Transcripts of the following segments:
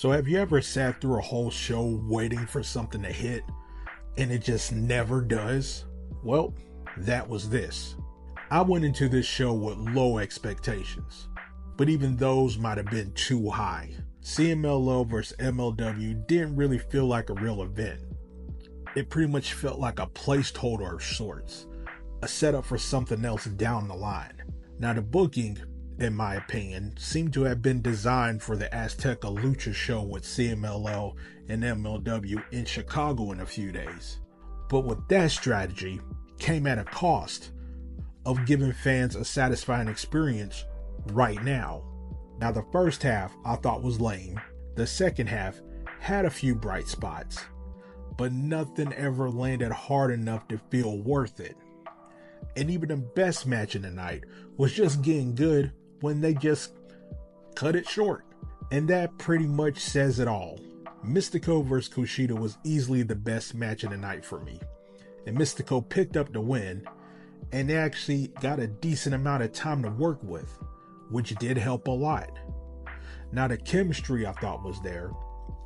So have you ever sat through a whole show waiting for something to hit and it just never does? Well, that was this. I went into this show with low expectations, but even those might have been too high. CMLL versus MLW didn't really feel like a real event. It pretty much felt like a placeholder of sorts, a setup for something else down the line. Now the booking, in my opinion, seemed to have been designed for the Azteca Lucha show with CMLL and MLW in Chicago in a few days. But with that strategy came at a cost of giving fans a satisfying experience right now. Now the first half I thought was lame. The second half had a few bright spots, but nothing ever landed hard enough to feel worth it. And even the best match in the night was just getting good when they just cut it short. And that pretty much says it all. Mistico vs. KUSHIDA was easily the best match of the night for me. And Mistico picked up the win, and they actually got a decent amount of time to work with, which did help a lot. Now the chemistry I thought was there,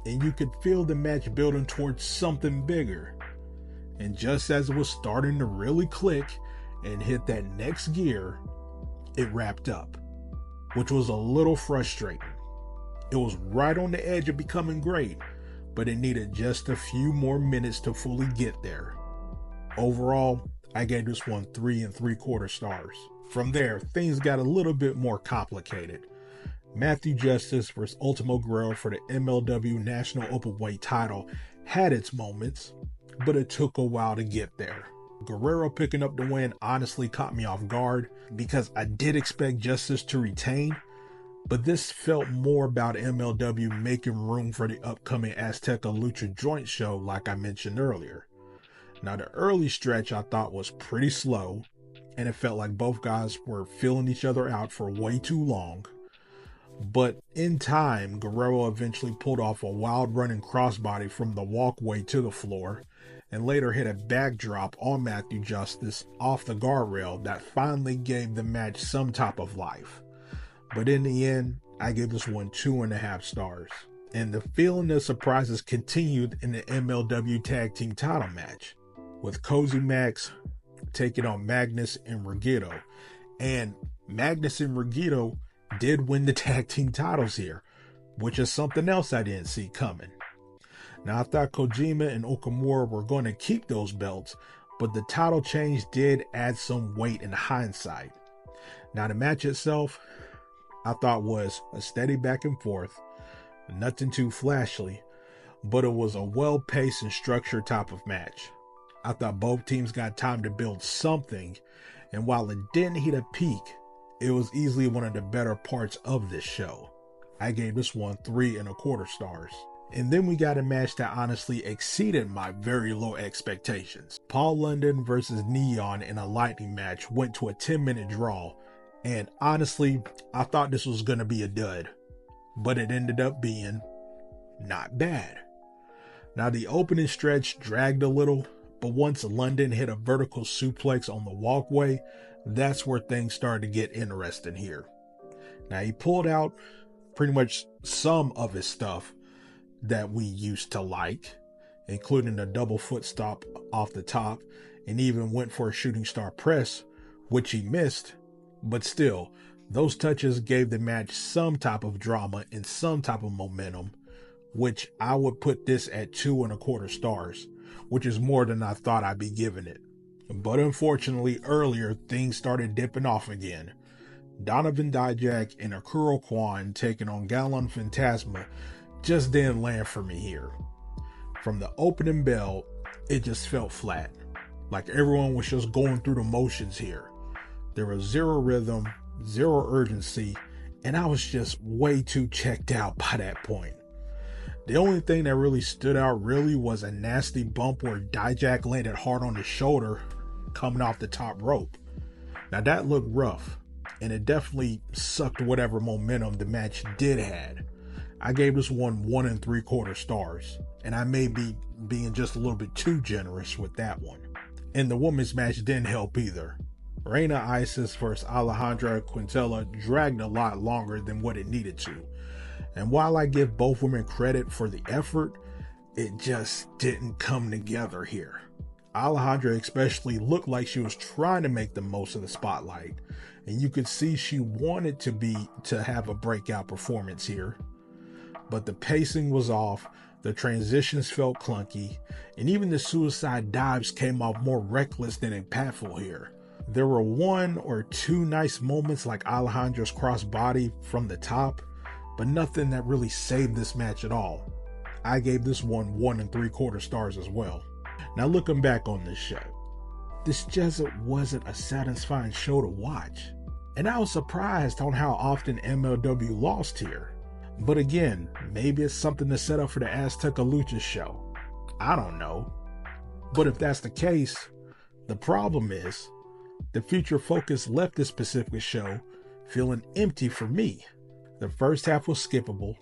and you could feel the match building towards something bigger. And just as it was starting to really click and hit that next gear, it wrapped up, which was a little frustrating. It was right on the edge of becoming great, but it needed just a few more minutes to fully get there. Overall, I gave this one 3 3/4 stars. From there, things got a little bit more complicated. Matthew Justice vs. Ultimo Guerrero for the MLW National Openweight title had its moments, but it took a while to get there. Guerrero picking up the win honestly caught me off guard because I did expect Justice to retain, but this felt more about MLW making room for the upcoming Azteca Lucha joint show like I mentioned earlier. Now the early stretch I thought was pretty slow, and it felt like both guys were feeling each other out for way too long. But in time, Guerrero eventually pulled off a wild running crossbody from the walkway to the floor, and later hit a backdrop on Matthew Justice off the guardrail that finally gave the match some type of life. But in the end, I give this one 2.5 stars. And the feeling of surprises continued in the MLW Tag Team title match, with CozyMAX taking on Magnus and Rugido. And Magnus and Rugido did win the tag team titles here, which is something else I didn't see coming. Now I thought Kojima and Okumura were going to keep those belts, but the title change did add some weight in hindsight. Now the match itself, I thought was a steady back and forth, nothing too flashy, but it was a well-paced and structured type of match. I thought both teams got time to build something, and while it didn't hit a peak, it was easily one of the better parts of this show. I gave this one 3 1/4 stars. And then we got a match that honestly exceeded my very low expectations. Paul London versus Neon in a lightning match went to a 10-minute draw, and honestly, I thought this was going to be a dud, but it ended up being not bad. Now the opening stretch dragged a little, but once London hit a vertical suplex on the walkway, that's where things started to get interesting here. Now he pulled out pretty much some of his stuff that we used to like, including a double foot stop off the top, and even went for a shooting star press, which he missed, but still, those touches gave the match some type of drama and some type of momentum, which I would put this at 2 1/4 stars, which is more than I thought I'd be giving it. But unfortunately, earlier, things started dipping off again. Donovan, Dijak, and Ikuro Kwon taking on Galeon Fantasma just didn't land for me here. From the opening bell, it just felt flat, like everyone was just going through the motions here. There was zero rhythm, zero urgency, and I was just way too checked out by that point. The only thing that really stood out was a nasty bump where Dijak landed hard on his shoulder coming off the top rope. Now that looked rough, and it definitely sucked whatever momentum the match did had. I gave this one 1 3/4 stars, and I may be being just a little bit too generous with that one. And the women's match didn't help either. Reyna Isis versus Alejandra Quintanilla dragged a lot longer than what it needed to. And while I give both women credit for the effort, it just didn't come together here. Alejandra especially looked like she was trying to make the most of the spotlight, and you could see she wanted to have a breakout performance here. But the pacing was off, the transitions felt clunky, and even the suicide dives came off more reckless than impactful here. There were 1 or 2 nice moments like Alejandra's crossbody from the top, but nothing that really saved this match at all. I gave this one 1 3/4 stars as well. Now looking back on this show, this just wasn't a satisfying show to watch. And I was surprised on how often MLW lost here. But again, maybe it's something to set up for the Azteca Lucha show. I don't know. But if that's the case, the problem is, the Future Focus left this specific show feeling empty for me. The first half was skippable,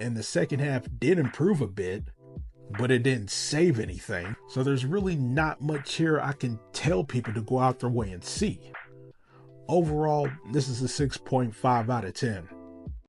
and the second half did improve a bit, but it didn't save anything. So there's really not much here I can tell people to go out their way and see. Overall, this is a 6.5 out of 10.